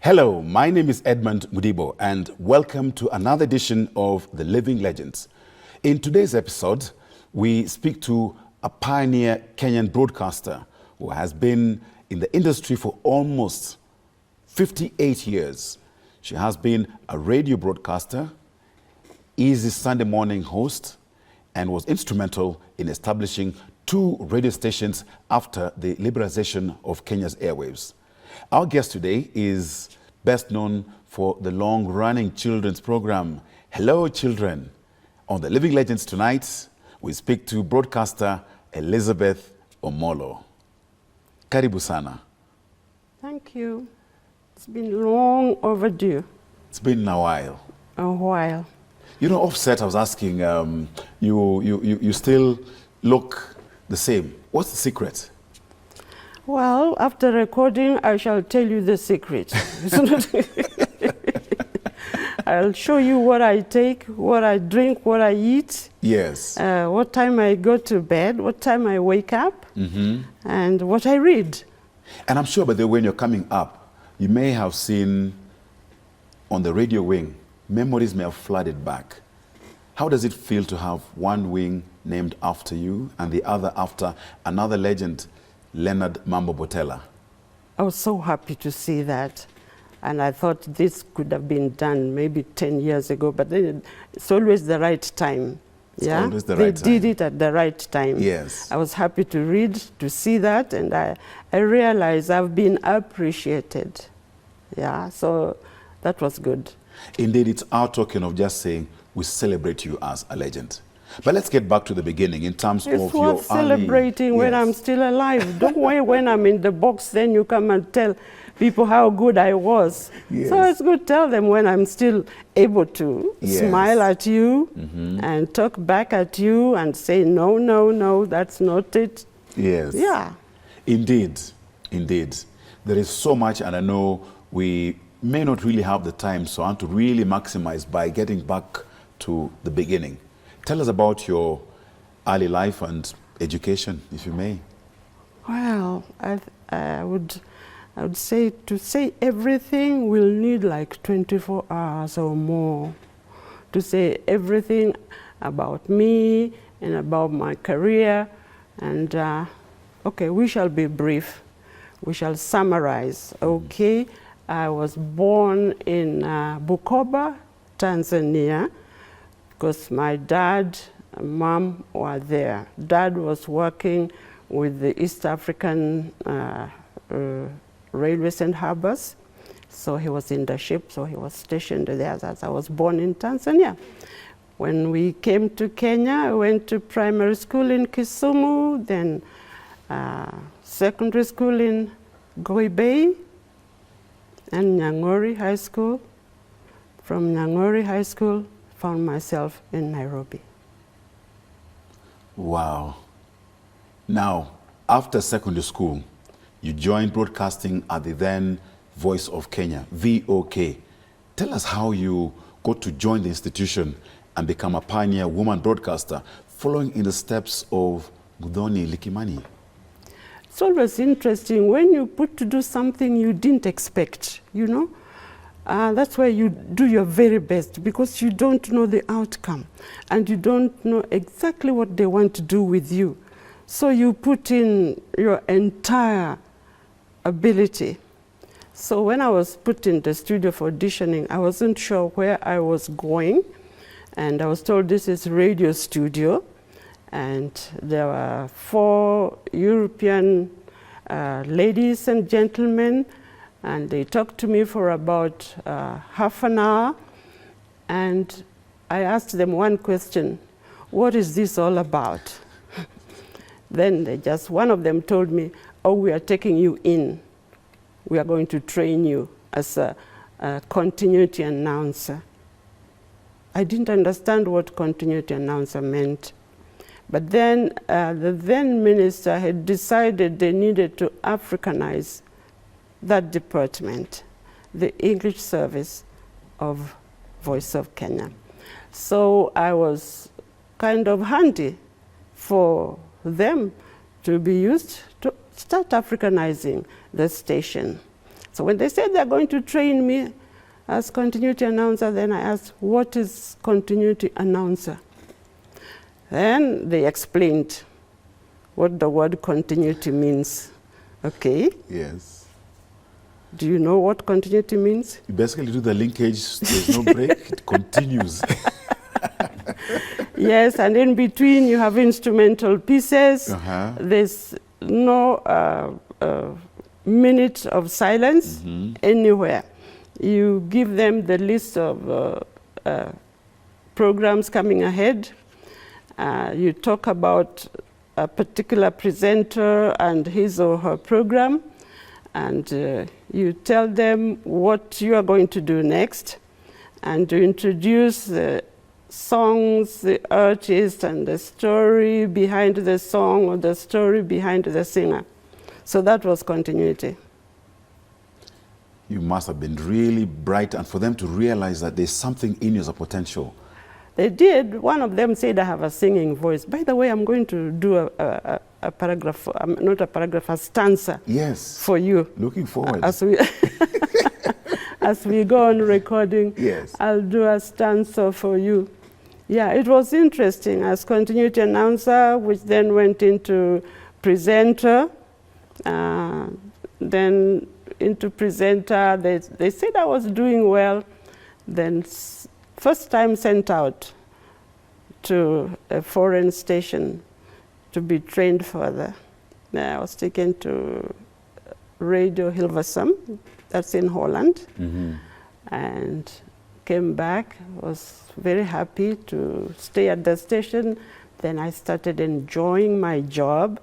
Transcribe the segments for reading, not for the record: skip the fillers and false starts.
Hello, my name is Edmund Mudibo, and welcome to another edition of The Living Legends. In today's episode, we speak to a pioneer Kenyan broadcaster who has been in the industry for almost 58 years. She has been a radio broadcaster, easy Sunday morning host, and was instrumental in establishing 2 radio stations after the liberalization of Kenya's airwaves. Our guest today is best known for the long-running children's program, Hello Children. On The Living Legends tonight, we speak to broadcaster Elizabeth Omolo. Karibu sana. Thank you. It's been long overdue. It's been a while. A while. You know, offset, I was asking, you still look the same. What's the secret? Well, after recording, I shall tell you the secret. I'll show you what I take, what I drink, what I eat. Yes. What time I go to bed, what time I wake up, and what I read. And I'm sure, by the way, when you're coming up, you may have seen on the radio wing, memories may have flooded back. How does it feel to have one wing named after you and the other after another legend, Leonard Mambo Botella? I was so happy to see that. And I thought this could have been done maybe 10 years ago, but then it's always the right time. It's always the right time. They did it at the right time. Yes. I was happy to read, to see that, and I realized I've been appreciated. Yeah, so that was good. Indeed, it's our token of just saying we celebrate you as a legend. But let's get back to the beginning in terms of your It's worth celebrating when I'm still alive. Don't wait when I'm in the box, then you come and tell people how good I was. Yes. So it's good to tell them when I'm still able to smile at you and talk back at you and say, no, no, no, that's not it. Yes. Yeah. Indeed, indeed. There is so much, and I know we may not really have the time, so I want to really maximize by getting back to the beginning. Tell us about your early life and education, if you may. Well, I would say to say everything will need like 24 hours or more. To say everything about me and about my career. And okay, we shall be brief. We shall summarize. Okay, I was born in Bukoba, Tanzania, because my dad and mom were there. Dad was working with the East African Railways and Harbors. So he was in the ship, so he was stationed there as I was born in Tanzania. When we came to Kenya, I went to primary school in Kisumu, then secondary school in Goi Bay, and Nyang'ori High School. From Nyang'ori High School, found myself in Nairobi. Wow. Now, after secondary school, you joined broadcasting at the then Voice of Kenya, VOK. Tell us how you got to join the institution and become a pioneer woman broadcaster, following in the steps of Muthoni Likimani. It's always interesting when you put to do something you didn't expect, you know? That's where you do your very best, because you don't know the outcome and you don't know exactly what they want to do with you. So you put in your entire ability. So when I was put in the studio for auditioning, I wasn't sure where I was going. And I was told this is radio studio. And there were 4 European ladies and gentlemen. And they talked to me for about half an hour. And I asked them one question: what is this all about? Then one of them told me, oh, we are taking you in. We are going to train you as a continuity announcer. I didn't understand what continuity announcer meant. But then the then minister had decided they needed to Africanize that department, the English service of Voice of Kenya. So I was kind of handy for them to be used to start Africanizing the station. So when they said they're going to train me as continuity announcer, then I asked, what is continuity announcer? Then they explained what the word continuity means. Okay. Yes. Do you know what continuity means? You basically do the linkage, there's no break, it continues. Yes, and in between you have instrumental pieces. There's no minute of silence anywhere. You give them the list of programs coming ahead. You talk about a particular presenter and his or her program, and you tell them what you are going to do next, and to introduce the songs, the artist, and the story behind the song or the story behind the singer. So that was continuity. You must have been really bright, and for them to realize that there's something in you as a potential. They did. One of them said, I have a singing voice. By the way, I'm going to do a paragraph, not a paragraph, a stanza. Yes. For you. Looking forward. As we, as we go on recording, yes. I'll do a stanza for you. Yeah, it was interesting as continuity announcer, which then went into presenter. Then into presenter, they said I was doing well. Then first time sent out to a foreign station to be trained further. Then I was taken to Radio Hilversum, that's in Holland, and came back, was very happy to stay at the station. Then I started enjoying my job.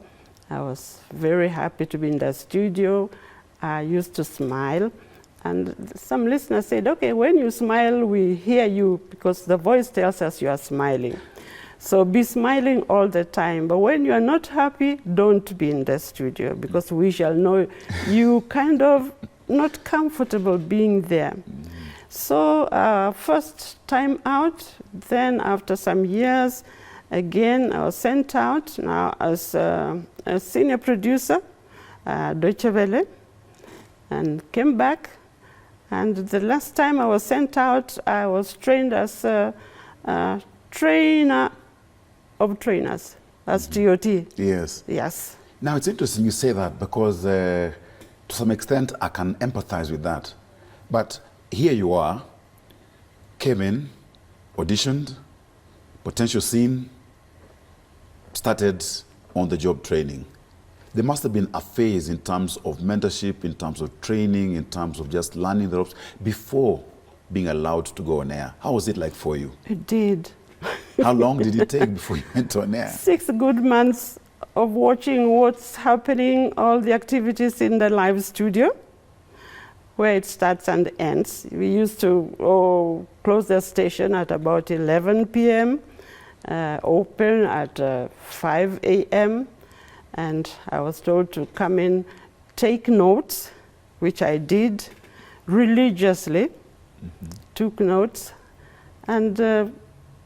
I was very happy to be in the studio. I used to smile. And some listeners said, okay, when you smile, we hear you because the voice tells us you are smiling. So be smiling all the time. But when you are not happy, don't be in the studio because we shall know you kind of not comfortable being there. So first time out, then after some years, again, I was sent out now as a senior producer, Deutsche Welle, and came back. And the last time I was sent out, I was trained as a trainer of trainers, as TOT. Yes. Yes. Now, it's interesting you say that because to some extent I can empathize with that. But here you are, came in, auditioned, potential scene, started on-the-job training. There must have been a phase in terms of mentorship, in terms of training, in terms of just learning the ropes before being allowed to go on air. How was it like for you? It did. How long did it take before you went on air? 6 good months of watching what's happening, all the activities in the live studio, where it starts and ends. We used to close the station at about 11 p.m., open at 5 a.m., and I was told to come in, take notes, which I did religiously, took notes. And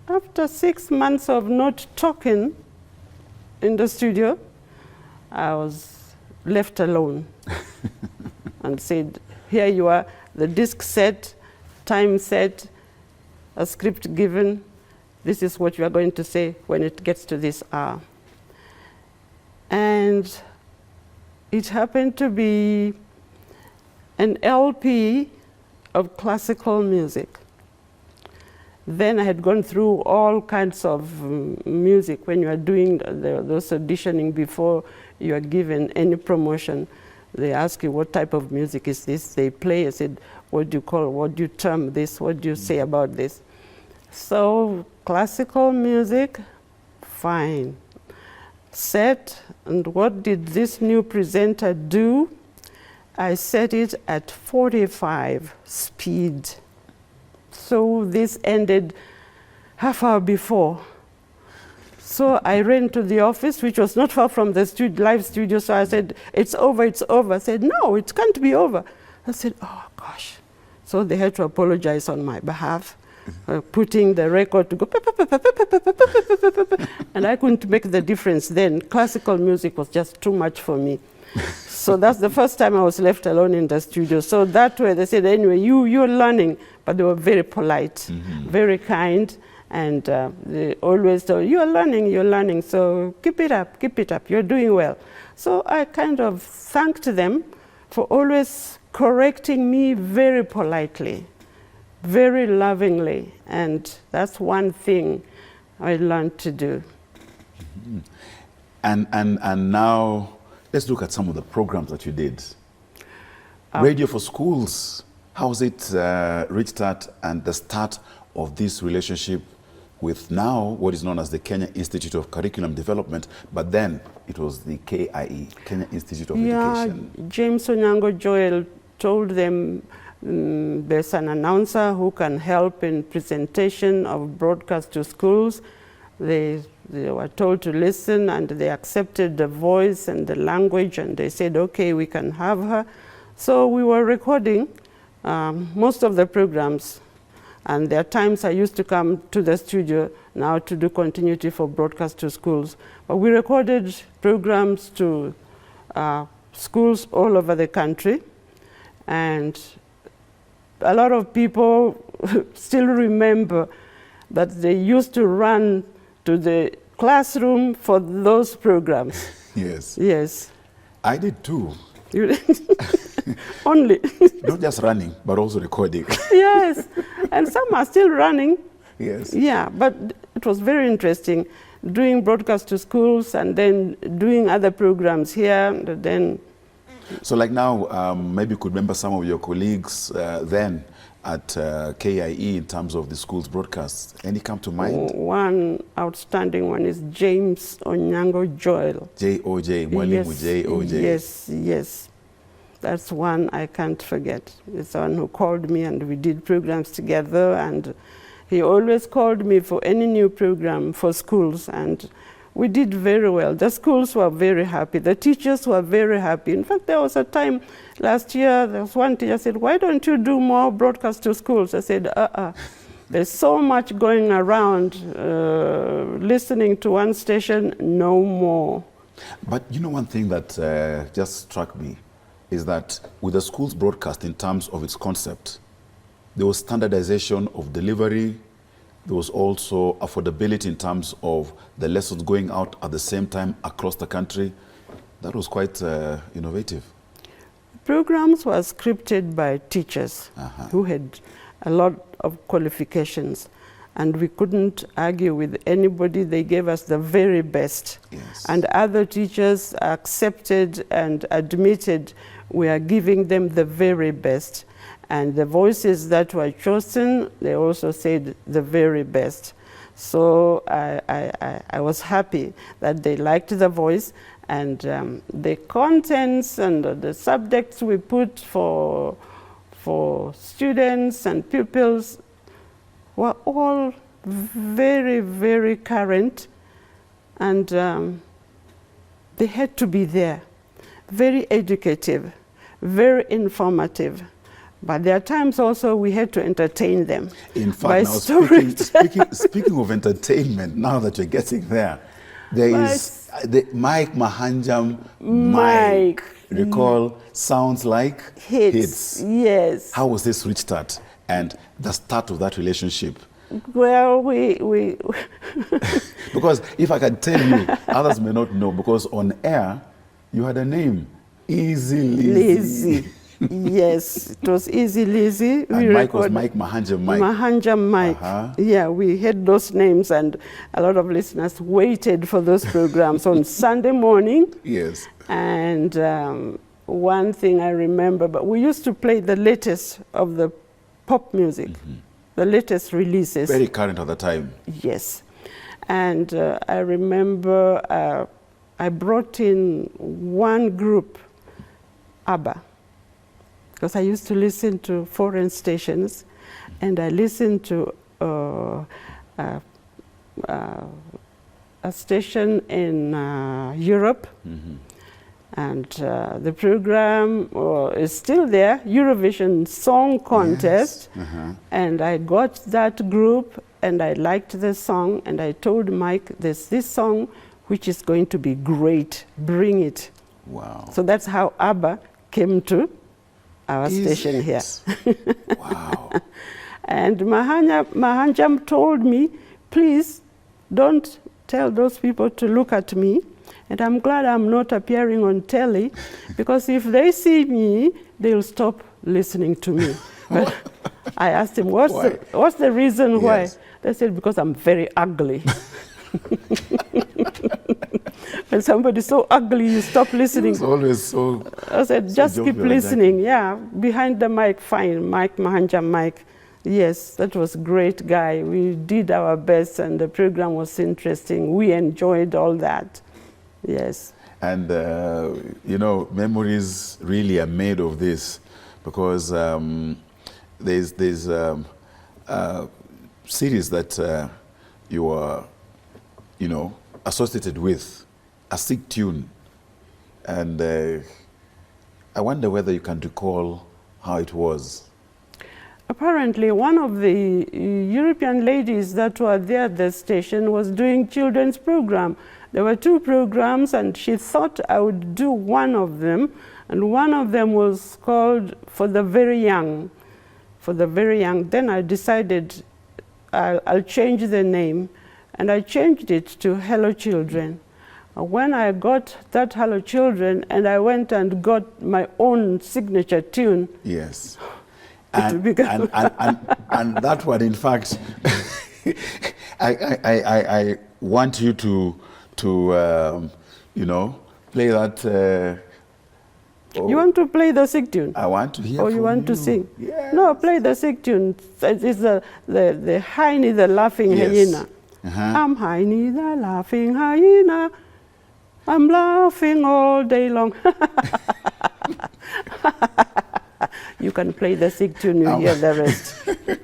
after 6 months of not talking in the studio, I was left alone and said, here you are, the disc set, time set, a script given, this is what you are going to say when it gets to this hour. And it happened to be an LP of classical music. Then I had gone through all kinds of music when you are doing those auditioning before you are given any promotion. They ask you, what type of music is this? They play, I said, what do you call, what do you term this? What do you say about this? So classical music, fine. Set, and what did this new presenter do? I set it at 45 speed. So this ended half hour before. So I ran to the office, which was not far from the live studio, so I said, it's over, it's over. I said, no, it can't be over. I said, oh gosh. So they had to apologize on my behalf. Putting the record to go, and I couldn't make the difference then. Classical music was just too much for me. So that's the first time I was left alone in the studio. So that way they said, anyway, you're learning. But they were very polite, very kind. And they always told, you're learning. So keep it up, you're doing well. So I kind of thanked them for always correcting me very politely, very lovingly. And that's one thing I learned to do. And now, let's look at some of the programs that you did. Radio for Schools, how was it reached at and the start of this relationship with now what is known as the Kenya Institute of Curriculum Development, but then it was the KIE, Kenya Institute of Education. James Onyango Joel told them there's an announcer who can help in presentation of broadcast to schools. They were told to listen, and they accepted the voice and the language, and they said, okay, we can have her. So we were recording most of the programs. And there are times I used to come to the studio now to do continuity for broadcast to schools. But we recorded programs to schools all over the country. And a lot of people still remember that they used to run to the classroom for those programs. Yes. Yes. I did too. Only. Not just running, but also recording. Yes, and some are still running. Yes. Yeah, but it was very interesting doing broadcast to schools and then doing other programs here. And then. So like now, maybe you could remember some of your colleagues then at KIE in terms of the school's broadcasts. Any come to mind? One outstanding one is James Onyango Joel. J-O-J, Mwalimu J-O-J. Yes, yes. That's one I can't forget. It's the one who called me and we did programs together, and he always called me for any new program for schools, and we did very well. The schools were very happy. The teachers were very happy. In fact, there was a time last year, there was one teacher said, why don't you do more broadcast to schools? I said, there's so much going around, listening to one station, no more. But you know one thing that just struck me is that with the school's broadcast in terms of its concept, there was standardization of delivery. There was also affordability in terms of the lessons going out at the same time across the country. That was quite innovative. Programs were scripted by teachers who had a lot of qualifications, and we couldn't argue with anybody. They gave us the very best. Yes. And other teachers accepted and admitted we are giving them the very best. And the voices that were chosen, they also said the very best. So I was happy that they liked the voice, and the contents and the subjects we put for students and pupils were all very, very current, and they had to be there. Very educative, very informative. But there are times also we had to entertain them. In fact, now speaking of entertainment, now that you're getting there, there is the Mike Mahanjam Mike. Recall sounds like hits. Yes. How was this reached at and the start of that relationship? Well, we because if I can tell you, others may not know, because on air, you had a name, Easy Lizzy. Yes, it was Easy Lizzy. And Mike was Mike Mahanjam Mike. Mahanjam Mike. Yeah, we had those names, and a lot of listeners waited for those programs on Sunday morning. Yes. And one thing I remember, but we used to play the latest of the pop music, the latest releases. Very current at the time. Yes. And I remember I brought in one group, ABBA, because I used to listen to foreign stations, and I listened to a station in Europe, and the program is still there, Eurovision Song Contest, Yes. And I got that group, and I liked the song, and I told Mike, there's this song which is going to be great, bring it. Wow. So that's how ABBA came to our Is station here. Wow. And Mahanjam told me, please don't tell those people to look at me. And I'm glad I'm not appearing on telly, because if they see me, they'll stop listening to me. But I asked him, what's the reason why? Yes. They said, because I'm very ugly. When somebody's so ugly, you stop listening. It's always so. I said, just keep listening. Yeah, behind the mic, fine. Mike, Mahanjam, Mike. Yes, that was a great guy. We did our best, and the program was interesting. We enjoyed all that. Yes. And, you know, memories really are made of this, because there's series that you are, you know, associated with, a sick tune. And I wonder whether you can recall how it was. Apparently, one of the European ladies that were there at the station was doing children's program. There were 2 programs, and she thought I would do one of them. And one of them was called For the Very Young. For the Very Young. Then I decided I'll change the name. And I changed it to Hello Children. When I got that Hello Children, and I went and got my own signature tune. Yes. And that one, in fact, I want you to you know, play that. You want to play the sick tune? I want to hear. Or you want to sing? Yes. No, play the sick tune. It's the Heine the laughing hyena. I'm Heine the laughing hyena. I'm laughing all day long. You can play the sick tune, you hear the rest.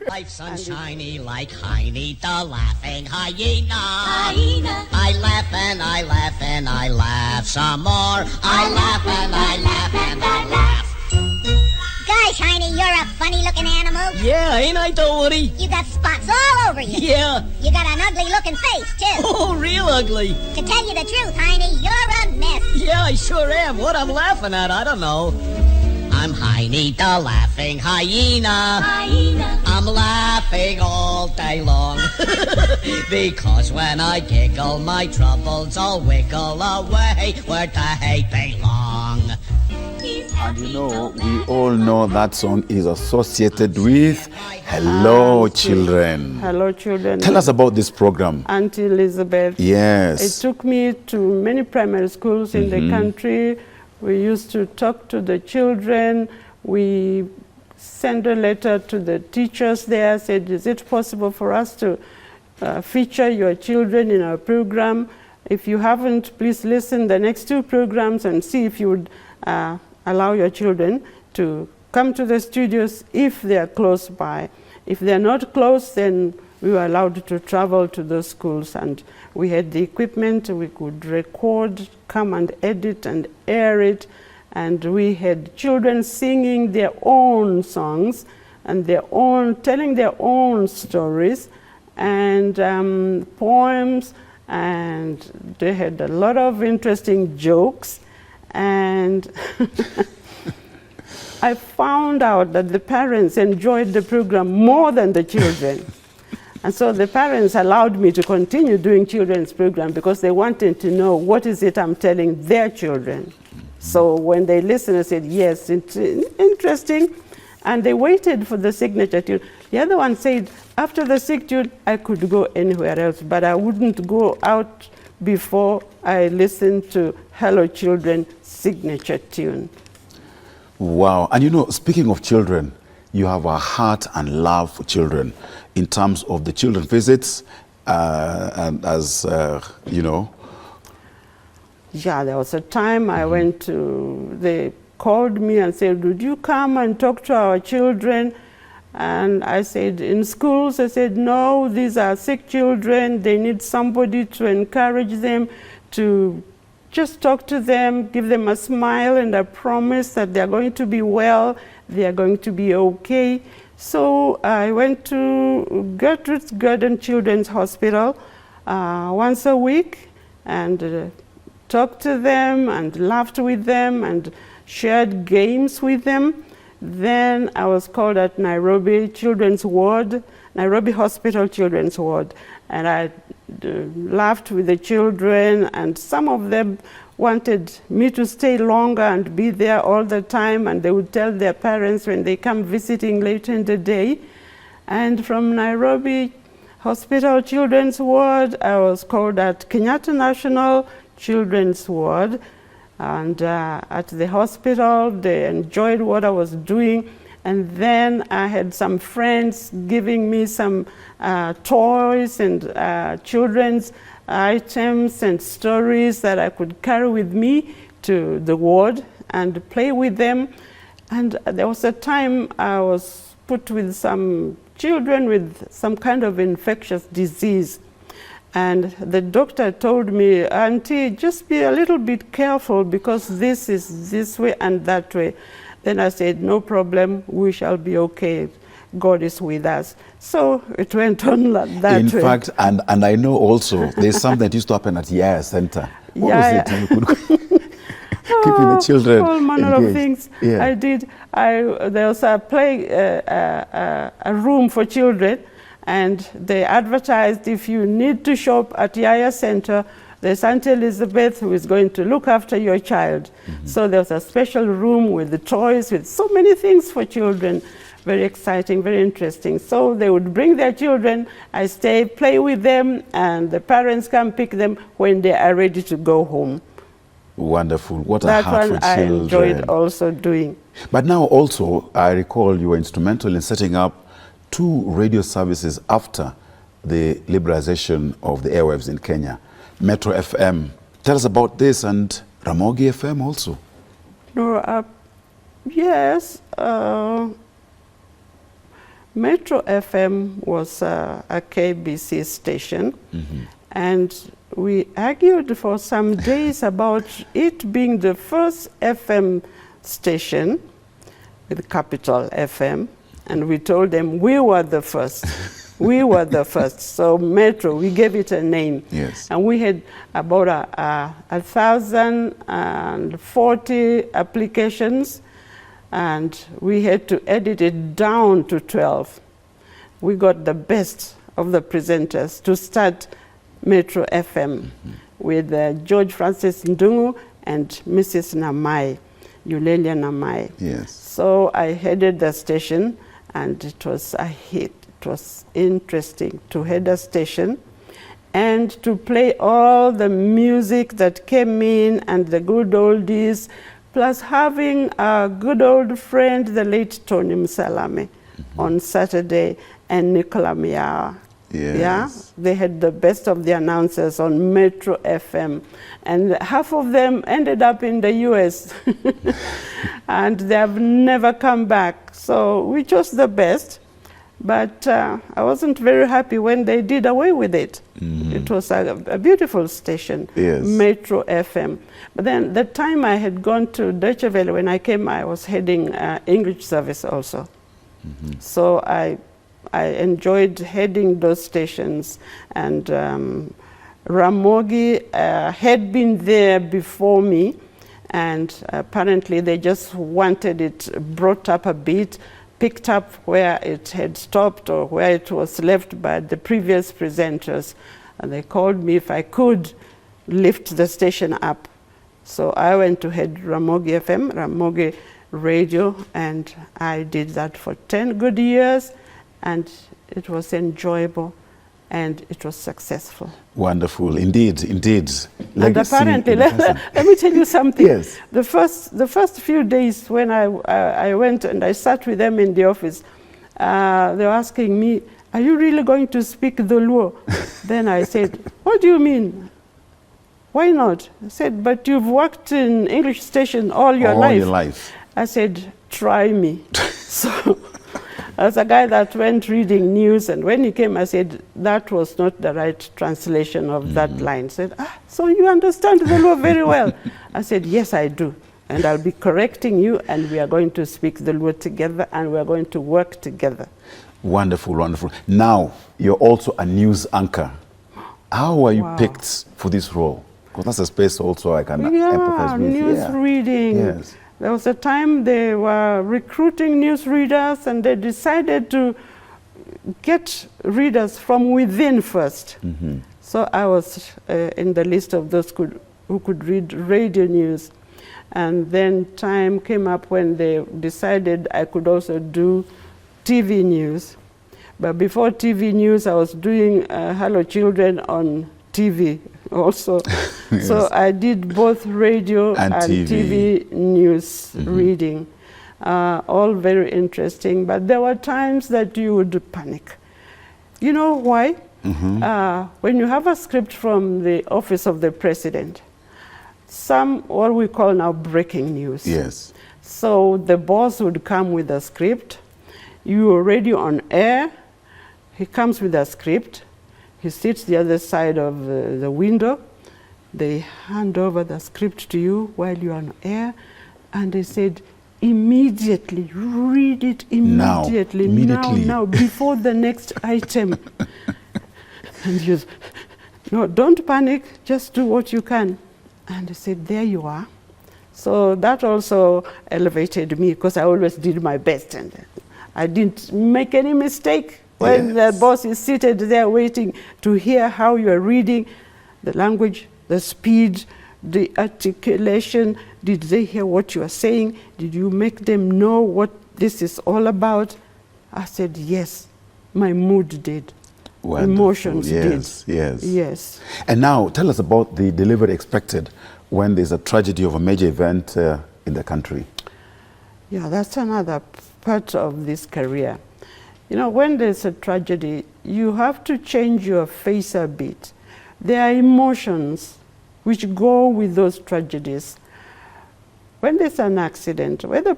Life's sunshiny like Heine the laughing hyena. Hyena. I laugh and I laugh and I laugh some more. I laugh and I laugh and I laugh. Gosh, Heine, you're a funny-looking animal. Yeah, ain't I though, Woody? You got spots all over you. Yeah. You got an ugly-looking face, too. Oh, real ugly. To tell you the truth, Heine, you're a mess. Yeah, I sure am. What I'm laughing at, I don't know. I'm Heine the laughing hyena. Hyena. I'm laughing all day long. Because when I giggle, my troubles all wiggle away where they belong. And you know, we all know that song is associated with Hello Children. Hello Children. Tell us about this program. Auntie Elizabeth. Yes. It took me to many primary schools in the country. We used to talk to the children. We sent a letter to the teachers there, said, is it possible for us to feature your children in our program? If you haven't, please listen the next 2 programs and see if you would allow your children to come to the studios if they are close by. If they're not close, then we were allowed to travel to those schools, and we had the equipment. We could record, come and edit and air it, and we had children singing their own songs and telling their own stories and poems, and they had a lot of interesting jokes. And I found out that the parents enjoyed the program more than the children. And so the parents allowed me to continue doing children's program because they wanted to know what is it I'm telling their children. So when they listened, I said, yes, it's interesting. And they waited for the signature tune. The other one said, after the sick tune, I could go anywhere else, but I wouldn't go out before I listened to Hello Children signature tune. Wow. And you know, speaking of children, you have a heart and love for children in terms of the children visits, and as you know. Yeah, there was a time I went to, they called me and said, would you come and talk to our children? And I said, in schools, I said, no, these are sick children. They need somebody to encourage them, to just talk to them, give them a smile and a promise that they're going to be well, they are going to be okay. So I went to Gertrude's Garden Children's Hospital once a week and talked to them and laughed with them and shared games with them. Then I was called at Nairobi Children's Ward, Nairobi Hospital Children's Ward, and I laughed with the children, and some of them wanted me to stay longer and be there all the time, and they would tell their parents when they come visiting later in the day. And from Nairobi Hospital Children's Ward, I was called at Kenyatta National Children's Ward, and at the hospital they enjoyed what I was doing. And then I had some friends giving me some toys and children's items and stories that I could carry with me to the ward and play with them. And there was a time I was put with some children with some kind of infectious disease. And the doctor told me, "Auntie, just be a little bit careful because this is this way and that way." Then I said, "No problem, we shall be okay. God is with us." So it went on like that In way. fact, and I know also, there's something that used to happen at Yaya Center. What was it? You could keeping the children all manner engaged. of things. Yeah. I did. There was a play, a room for children, and they advertised, if you need to shop at Yaya Center, there's Auntie Elizabeth who is going to look after your child. So there was a special room with the toys, with so many things for children. Very exciting, very interesting. So they would bring their children, I stay, play with them, and the parents come pick them when they are ready to go home. Wonderful. What a That heart one for I children. enjoyed also doing. But now also, I recall you were instrumental in setting up 2 radio services after the liberalization of the airwaves in Kenya. Metro FM. Tell us about this, and Ramogi FM also. No, yes. Metro FM was a KBC station, and we argued for some days about it being the first FM station with capital FM, and we told them we were the first. We were the first. So Metro, we gave it a name. Yes. And we had about 1,040 applications, and we had to edit it down to 12. We got the best of the presenters to start Metro FM with George Francis Ndungu and Mrs. Namai, Yulelia Namai. Yes. So I headed the station, and it was a hit. It was interesting to head a station and to play all the music that came in and the good oldies, plus having a good old friend, the late Tony Msalame, on Saturday, and Nicola Miao. Yes. Yeah, they had the best of the announcers on Metro FM, and half of them ended up in the US and they have never come back. So we chose the best, but I wasn't very happy when they did away with it. It was a beautiful station, Yes. Metro FM. But then the time I had gone to Deutsche Welle, when I came, I was heading English service also. So I enjoyed heading those stations, and Ramogi had been there before me, and apparently they just wanted it brought up a bit, picked up where it had stopped or where it was left by the previous presenters. And they called me if I could lift the station up. So I went to head Ramogi FM, Ramogi Radio, and I did that for 10 good years, and it was enjoyable and it was successful. Wonderful. Indeed, indeed. And Legacy apparently, in let person. me tell you something. Yes. The first few days when I went and I sat with them in the office, they were asking me, "Are you really going to speak the Luo?" Then I said, "What do you mean? Why not?" I said, "But you've worked in English station all your life." All your life. I said, "Try me." So as a guy that went reading news, and when he came, I said, "That was not the right translation of that line." He said, "So you understand the Luo very well?" I said, "Yes, I do. And I'll be correcting you, and we are going to speak the Luo together, and we are going to work together." Wonderful, wonderful. Now, you're also a news anchor. How were you Wow. picked for this role? Because that's a space also I can Yeah, empathize with. news reading. Yes. There was a time they were recruiting news readers, and they decided to get readers from within first. So I was in the list of those who could read radio news. And then time came up when they decided I could also do TV news. But before TV news, I was doing Hello Children on TV also. Yes. So I did both radio and TV news reading. All very interesting, but there were times that you would panic. You know why? When you have a script from the office of the president, what we call now breaking news. Yes. So the boss would come with a script. You are already on air. He comes with a script. He sits the other side of the window. They hand over the script to you while you're on air, and they said, immediately, read it immediately, now, before the next item. And you, no, don't panic, just do what you can. And they said, there you are. So that also elevated me, because I always did my best, and I didn't make any mistake. When the boss is seated there waiting to hear how you're reading, the language, the speed, the articulation, did they hear what you are saying? Did you make them know what this is all about? I said, yes, my mood did. Wonderful. Emotions did. Yes. And now, tell us about the delivery expected when there's a tragedy of a major event in the country. Yeah, that's another part of this career. You know, when there's a tragedy, you have to change your face a bit. There are emotions which go with those tragedies. When there's an accident, whether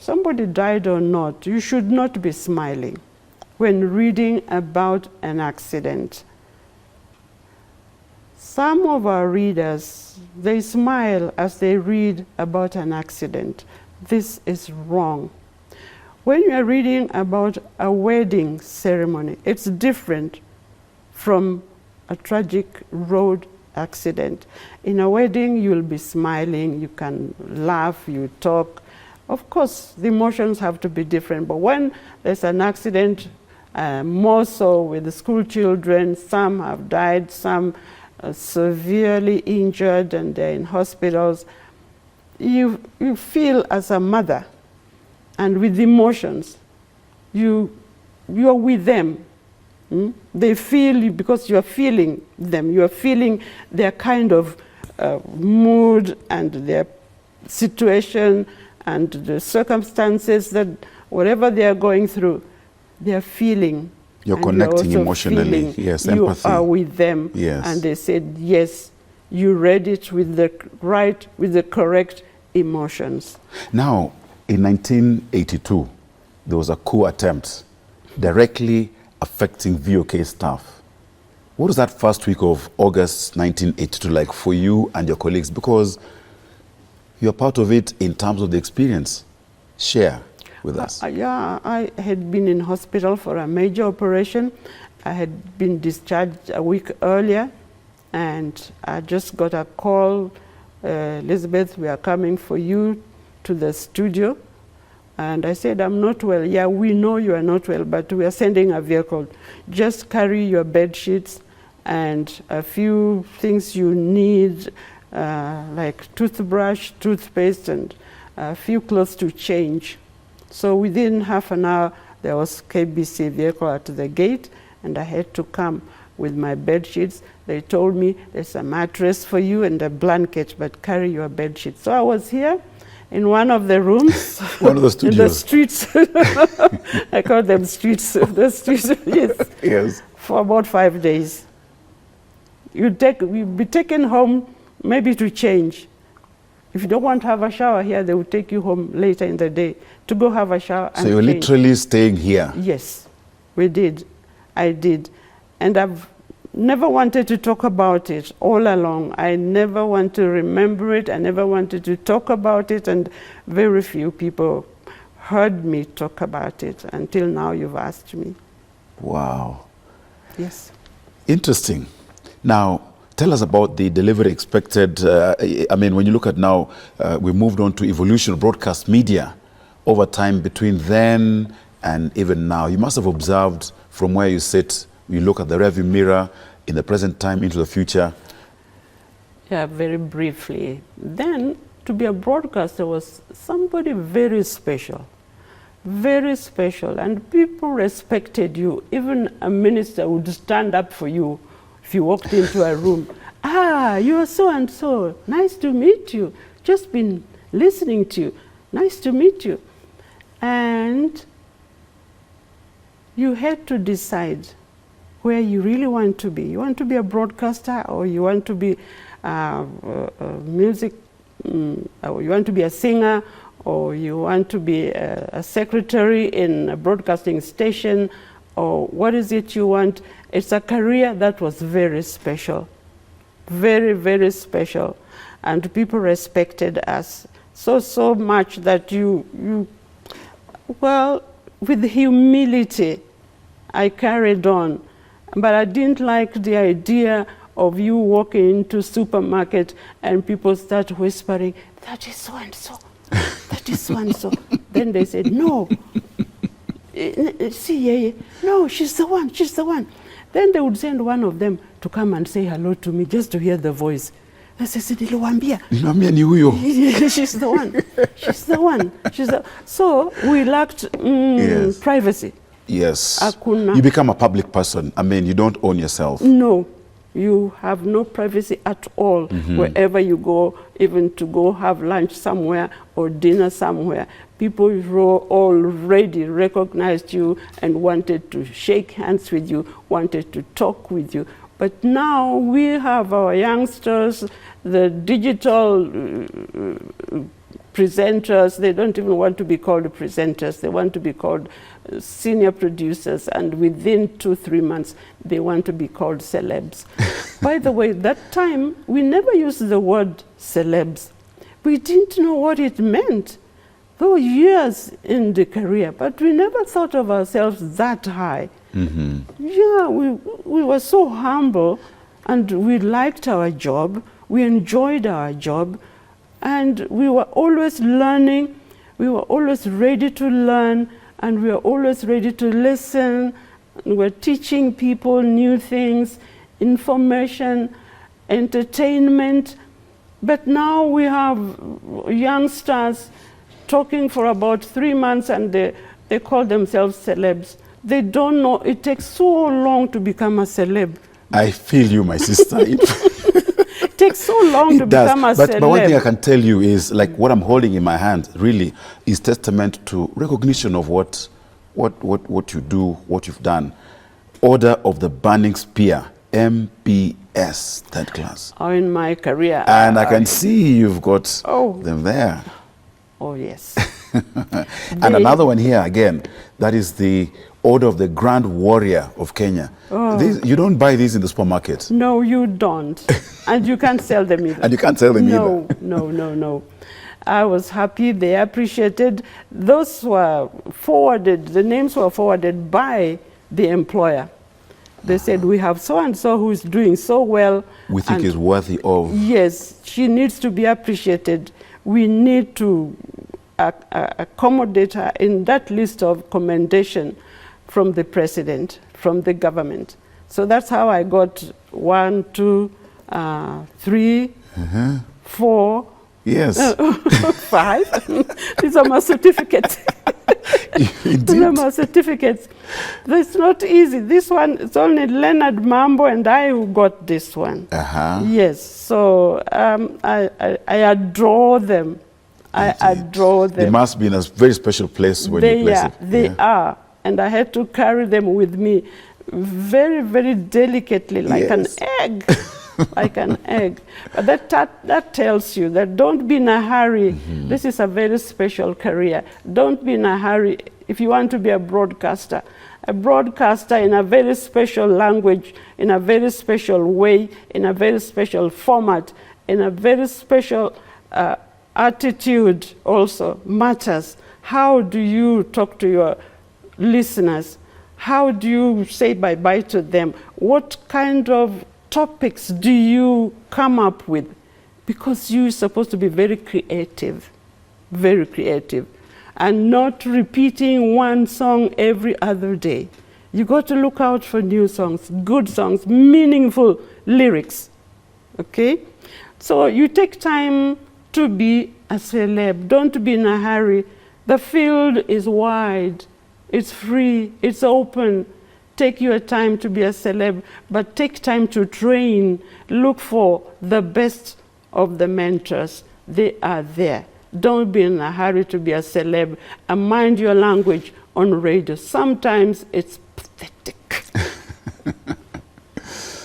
somebody died or not, you should not be smiling when reading about an accident. Some of our readers, they smile as they read about an accident. This is wrong. When you are reading about a wedding ceremony, it's different from a tragic road accident. In a wedding, you'll be smiling, you can laugh, you talk. Of course, the emotions have to be different, but when there's an accident, more so with the school children, some have died, some are severely injured and they're in hospitals, you feel as a mother, and with emotions, you're with them. They feel you because you're feeling them. You're feeling their kind of mood and their situation and the circumstances, that whatever they are going through, they're feeling. You're connecting emotionally. Yes, empathy. You are with them. Yes. And they said, yes, you read it with the correct emotions. Now, in 1982, there was a coup attempt directly affecting VOK staff. What was that first week of August 1982 like for you and your colleagues? Because you're part of it in terms of the experience. Share with us. Yeah, I had been in hospital for a major operation. I had been discharged a week earlier, and I just got a call, Elizabeth, we are coming for you to the studio. And I said, I'm not well. Yeah, we know you are not well, but we are sending a vehicle. Just carry your bed sheets and a few things you need, like toothbrush, toothpaste, and a few clothes to change. So within half an hour, there was KBC vehicle at the gate, and I had to come with my bed sheets. They told me, there's a mattress for you and a blanket, but carry your bed sheets. So I was here in one of the rooms. One of the studios. In the streets. I call them streets. The streets, yes. Yes. For about 5 days. You'd be taken home maybe to change. If you don't want to have a shower here, they will take you home later in the day to go have a shower and So you're change. literally staying here? Yes, we did. I did. And I've never wanted to talk about it all along. I never want to remember it. I never wanted to talk about it. And very few people heard me talk about it until now you've asked me. Wow. Yes. Interesting. Now, Tell us about the delivery expected. I mean, when you look at now, we moved on to evolution of broadcast media over time between then and even now. You must have observed from where you sit, you look at the rearview mirror in the present time into the future. Yeah, very briefly. Then, to be a broadcaster was somebody very special, and people respected you. Even a minister would stand up for you if you walked into a room. Ah, you are so and so. Nice to meet you. Just been listening to you. Nice to meet you. And you had to decide where you really want to be. You want to be a broadcaster, or you want to be music, or you want to be a singer, or you want to be a secretary in a broadcasting station, or what is it you want? It's a career that was very special, very, very special. And people respected us so much that well, with humility, I carried on. But I didn't like the idea of you walking into supermarket and people start whispering, that is so and so, that is so and so. Then they said, no, see, no, she's the one, she's the one. Then they would send one of them to come and say hello to me just to hear the voice. I said, niliwaambia. Niliwaambia ni huyo. She's the one, she's the one. So we lacked Yes. privacy. Yes. Hakuna. You become a public person. I mean, you don't own yourself. No, you have no privacy at all. Wherever you go, even to go have lunch somewhere or dinner somewhere, people already recognized you and wanted to shake hands with you, wanted to talk with you. But now we have our youngsters, the digital presenters. They don't even want to be called presenters. They want to be called senior producers, and within 2-3 months they want to be called celebs. By the way, that time we never used the word celebs. We didn't know what it meant. There were years in the career, but we never thought of ourselves that high. Yeah, we were so humble, and we liked our job, we enjoyed our job, and we were always learning, we were always ready to learn, and we were always ready to listen. We were teaching people new things, information, entertainment. But now we have youngsters talking for about 3 months, and they call themselves celebs. They don't know, it takes so long to become a celeb. I feel you, my sister. It takes so long to become a celeb. But one thing I can tell you is, like, what I'm holding in my hand really is testament to recognition of what you do, what you've done. Order of the Burning Spear, MPS, third class. Oh, in my career. And I can see you've got Oh. them there. Oh, yes. And another one here again, that is the Order of the Grand Warrior of Kenya. Oh. You don't buy these in the supermarket. No, you don't. And you can't sell them either. And you can't sell them either. No. I was happy, they appreciated. Those were forwarded, the names were forwarded by the employer. They said, we have so-and-so who is doing so well. We think is worthy of. Yes, she needs to be appreciated. We need to accommodate her in that list of commendation from the president, from the government. So that's how I got 1, 2, 3, 4. Yes. 5. These are my certificates. These are my certificates. It's not easy. This one, it's only Leonard Mambo and I who got this one. Yes. So I adore them. I adore them. They must be in a very special place when you place it. They are. And I had to carry them with me very, very delicately, like an egg. Like an egg. But that tells you that don't be in a hurry. This is a very special career. Don't be in a hurry if you want to be a broadcaster. A broadcaster in a very special language, in a very special way, in a very special format, in a very special attitude also matters. How do you talk to your listeners? How do you say bye-bye to them? What kind of topics do you come up with? Because you're supposed to be very creative, and not repeating one song every other day. You got to look out for new songs, good songs, meaningful lyrics, okay? So you take time to be a celeb. Don't be in a hurry. The field is wide, it's free, it's open. Take your time to be a celeb, but take time to train. Look for the best of the mentors. They are there. Don't be in a hurry to be a celeb, and mind your language on radio. Sometimes it's pathetic.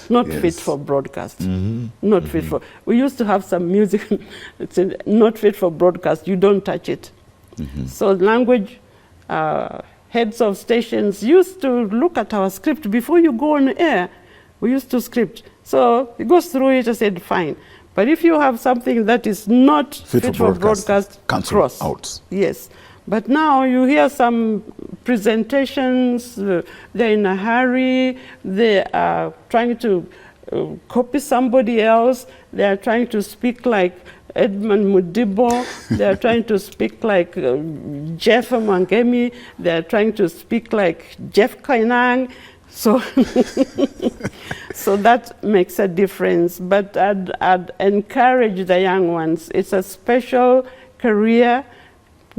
Not fit for broadcast. Not fit for. We used to have some music, it's not fit for broadcast. You don't touch it. So language, heads of stations used to look at our script before you go on air. We used to script. So it goes through it and said, fine. But if you have something that is not fit for broadcast, cross out. Yes. But now you hear some presentations, they're in a hurry, they are trying to copy somebody else, they are trying to speak like Edmund Mudibo, they are trying to speak like Jeff Mangemi, they are trying to speak like Jeff Kainang. So, so that makes a difference. But I'd encourage the young ones. It's a special career.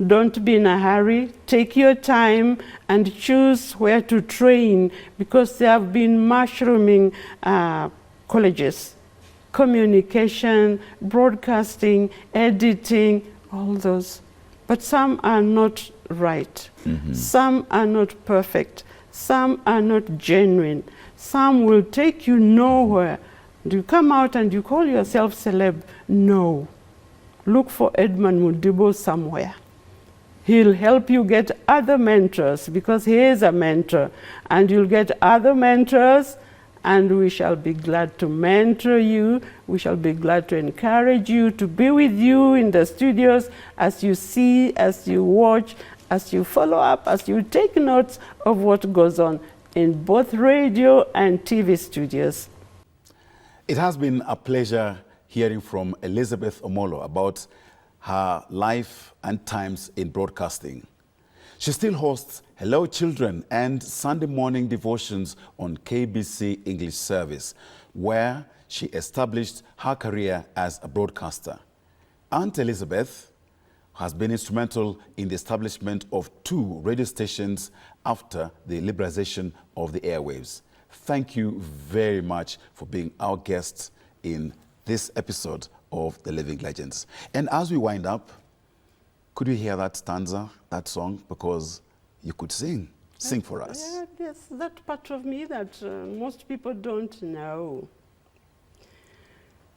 Don't be in a hurry. Take your time and choose where to train, because there have been mushrooming colleges. Communication, broadcasting, editing, all those. But some are not right. Some are not perfect. Some are not genuine. Some will take you nowhere. You come out and you call yourself celeb. No. Look for Edmund Mudibo somewhere. He'll help you get other mentors, because he is a mentor. And you'll get other mentors, and we shall be glad to mentor you. We shall be glad to encourage you, to be with you in the studios as you see, as you watch, as you follow up, as you take notes of what goes on in both radio and TV studios. It has been a pleasure hearing from Elizabeth Omolo about her life and times in broadcasting. She still hosts Hello Children and Sunday morning devotions on KBC English service, where she established her career as a broadcaster. Aunt Elizabeth has been instrumental in the establishment of 2 radio stations after the liberalization of the airwaves. Thank you very much for being our guest in this episode of The Living Legends. And as we wind up, could you hear that stanza, that song? Because you could sing for us. Yeah, yes, that part of me that most people don't know.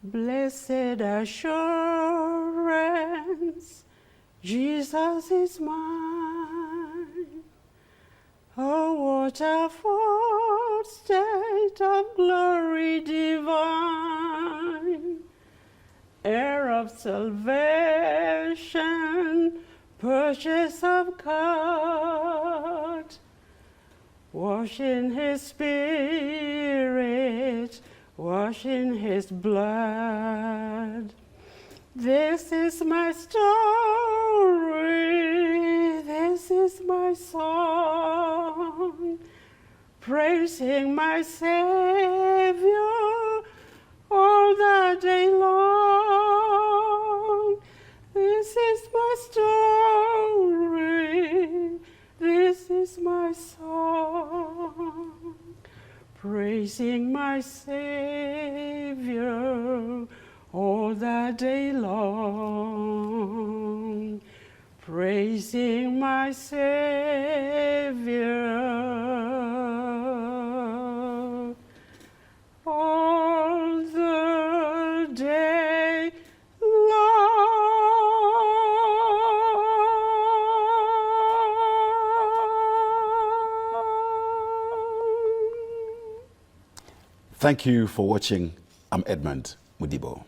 Blessed assurance, Jesus is mine. Oh, what a state of glory divine, heir of salvation, purchase of God, wash in his spirit, wash in his blood. This is my story, this is my song, praising my Savior all the day long. This is my story, this is my song, praising my Savior all the day long, praising my Savior all the day long. Thank you for watching. I'm Edmund Mudibo.